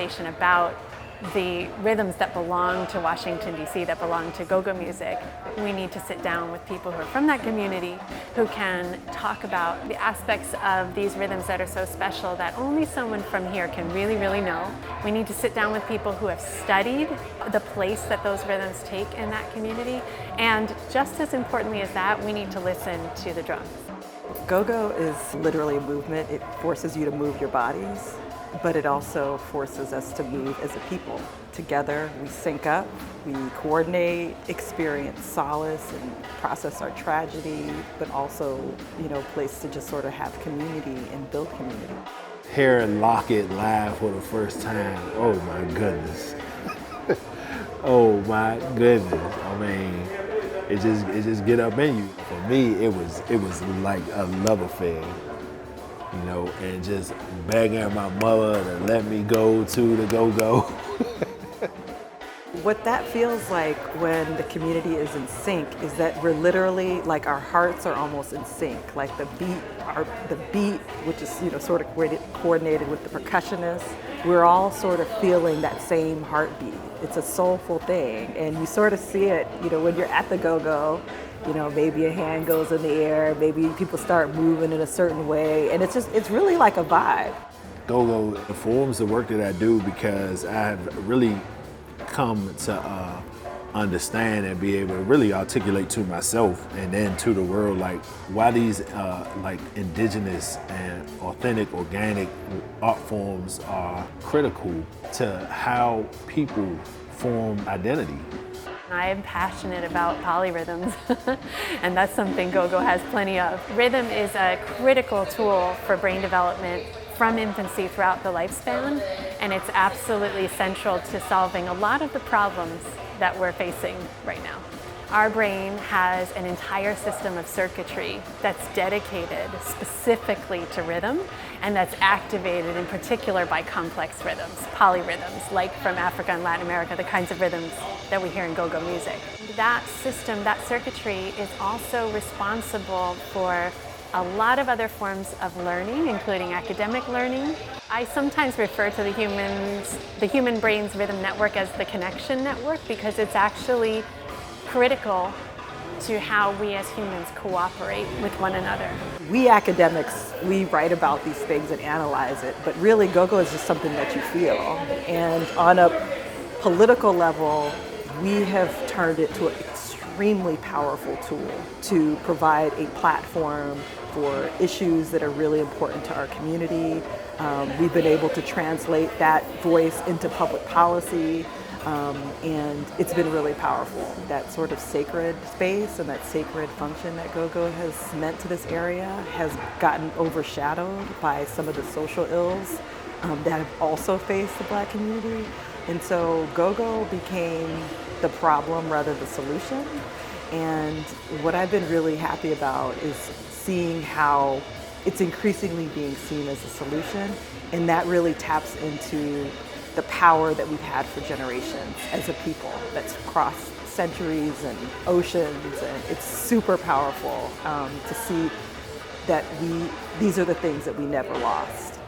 conversation about the rhythms that belong to Washington, D.C., that belong to go-go music, we need to sit down with people who are from that community, who can talk about the aspects of these rhythms that are so special that only someone from here can really, really know. We need to sit down with people who have studied the place that those rhythms take in that community. And just as importantly as that, we need to listen to the drums. Go-go is literally a movement. It forces you to move your bodies, but it also forces us to move as a people. Together, we sync up, we coordinate, experience solace, and process our tragedy, but also, a place to just sort of have community and build community. Hearing Lockett live for the first time, oh my goodness. Oh my goodness. I mean, it just get up in you. For me, it was like a love affair. And just begging my mother to let me go to the go-go. What that feels like when the community is in sync is that we're literally, like, our hearts are almost in sync. Like the beat, which is, sort of coordinated with the percussionists, we're all sort of feeling that same heartbeat. It's a soulful thing, and you sort of see it, when you're at the go-go. Maybe a hand goes in the air, maybe people start moving in a certain way, and it's really like a vibe. Go-go informs the work that I do because I've really come to understand and be able to really articulate to myself and then to the world, like, why these like indigenous and authentic, organic art forms are critical to how people form identity. I am passionate about polyrhythms, and that's something go-go has plenty of. Rhythm is a critical tool for brain development from infancy throughout the lifespan, and it's absolutely central to solving a lot of the problems that we're facing right now. Our brain has an entire system of circuitry that's dedicated specifically to rhythm, and that's activated in particular by complex rhythms, polyrhythms, like from Africa and Latin America, the kinds of rhythms that we hear in go-go music. That system, that circuitry, is also responsible for a lot of other forms of learning, including academic learning. I sometimes refer to the human brain's rhythm network as the connection network, because it's actually critical to how we as humans cooperate with one another. We academics, we write about these things and analyze it, but really go-go is just something that you feel. And on a political level, we have turned it to an extremely powerful tool to provide a platform for issues that are really important to our community. We've been able to translate that voice into public policy. And it's been really powerful. That sort of sacred space and that sacred function that go-go has meant to this area has gotten overshadowed by some of the social ills that have also faced the Black community. And so go-go became the problem rather than the solution. And what I've been really happy about is seeing how it's increasingly being seen as a solution, and that really taps into the power that we've had for generations as a people that's crossed centuries and oceans, and it's super powerful to see that these are the things that we never lost.